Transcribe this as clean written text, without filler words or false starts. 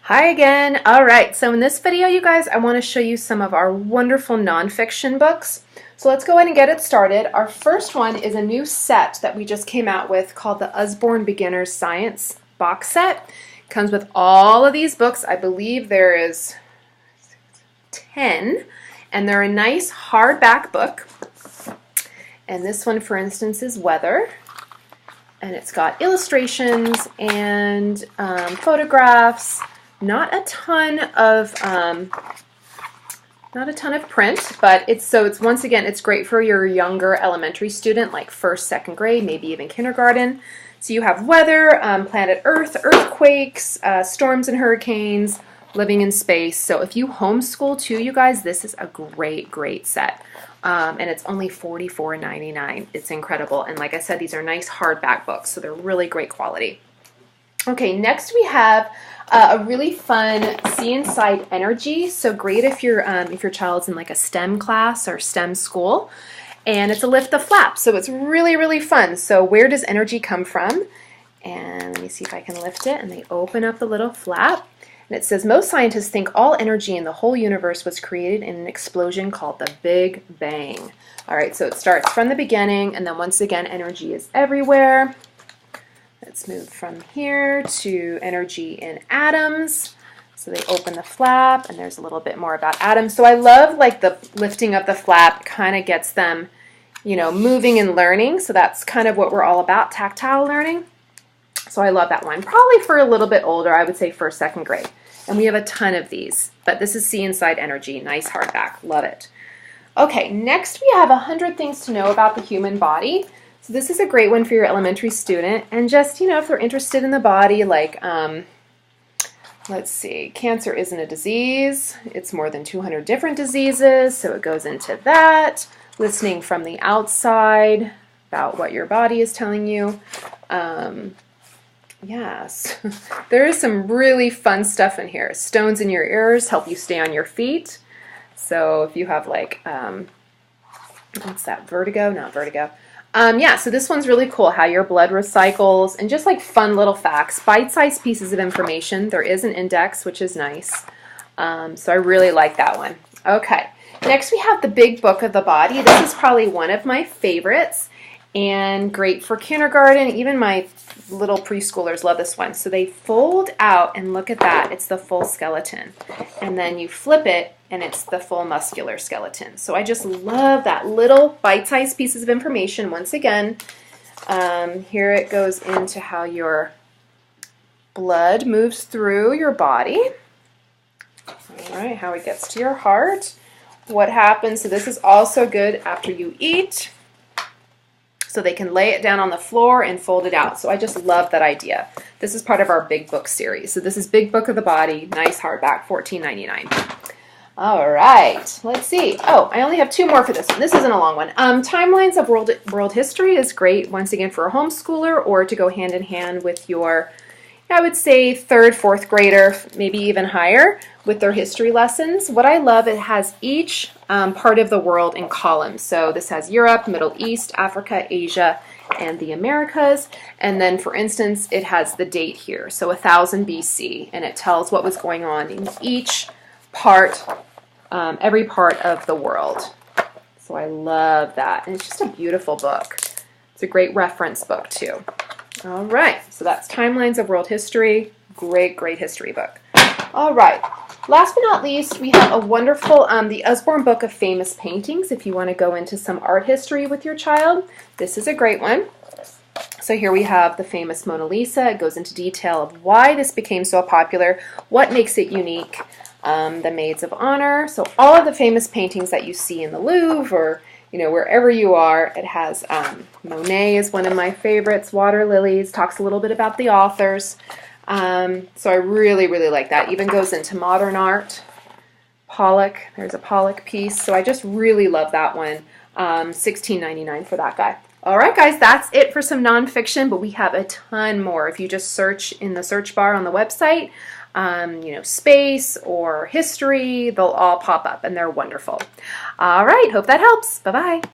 Hi again. All right, so in this video, you guys, I want to show you some of our wonderful nonfiction books. So let's go ahead and get it started. Our first one is a new set that we just came out with called the Usborne Beginner's Science box set. It comes with all of these books. I believe there is 10, and they're a nice hardback book. And this one, for instance, is Weather. And it's got illustrations and photographs. Not a ton of print, but it's once again it's great for your younger elementary student, like first, second grade, maybe even kindergarten. So you have weather, planet Earth, earthquakes, storms and hurricanes, living in space. So if you homeschool too, you guys, this is a great set. And it's only $44.99. It's incredible. And like I said, these are nice hardback books, so they're really great quality. Okay, next we have a really fun See Inside Energy. So great if your child's in like a STEM class or STEM school. And it's a lift the flap, so it's really fun. So where does energy come from? And let me see if I can lift it. And they open up the little flap. And it says, most scientists think all energy in the whole universe was created in an explosion called the Big Bang. All right, so it starts from the beginning, and then once again, energy is everywhere. Let's move from here to energy in atoms. So they open the flap, and there's a little bit more about atoms. So I love like the lifting of the flap kind of gets them, moving and learning. So that's kind of what we're all about, tactile learning. So I love that one. Probably for a little bit older, I would say first, second grade. And we have a ton of these. But this is See Inside Energy. Nice hardback. Love it. Okay, next we have 100 Things to Know About the Human Body. So this is a great one for your elementary student. And just, if they're interested in the body, like, let's see, cancer isn't a disease. It's more than 200 different diseases. So it goes into that. Listening from the outside about what your body is telling you. Yes, there is some really fun stuff in here. Stones in your ears help you stay on your feet. So if you have like, what's that, vertigo? Not vertigo. Yeah, so this one's really cool, how your blood recycles, and just like fun little facts, bite-sized pieces of information. There is an index, which is nice. So I really like that one. Okay, next we have the Big Book of the Body. This is probably one of my favorites and great for kindergarten. Even my little preschoolers love this one. So they fold out, and look at that. It's the full skeleton. And then you flip it, and it's the full muscular skeleton. So I just love that little bite-sized pieces of information. Once again, here it goes into how your blood moves through your body. All right, how it gets to your heart. What happens, so this is also good after you eat. So they can lay it down on the floor and fold it out. So I just love that idea. This is part of our Big Book series. So this is Big Book of the Body, nice hardback, $14.99. All right, let's see. Oh, I only have two more for this one. This isn't a long one. Timelines of world history is great, once again, for a homeschooler or to go hand in hand with your, I would say, third, fourth grader, maybe even higher, with their history lessons. What I love, it has each part of the world in columns. So this has Europe, Middle East, Africa, Asia, and the Americas. And then, for instance, it has the date here, so 1000 BC, and it tells what was going on in each part, every part of the world. So I love that. And it's just a beautiful book. It's a great reference book, too. All right, so that's Timelines of World History. Great history book. All right, last but not least, we have a wonderful, the Usborne Book of Famous Paintings. If you want to go into some art history with your child, this is a great one. So here we have the famous Mona Lisa. It goes into detail of why this became so popular, what makes it unique, the Maids of Honor. So all of the famous paintings that you see in the Louvre or wherever you are, it has, Monet is one of my favorites, Water Lilies, talks a little bit about the authors. So I really like that. Even goes into modern art. Pollock, there's a Pollock piece. So I just really love that one. $16.99 for that guy. All right, guys, that's it for some nonfiction, but we have a ton more. If you just search in the search bar on the website, space or history, they'll all pop up, and they're wonderful. All right, hope that helps. Bye-bye.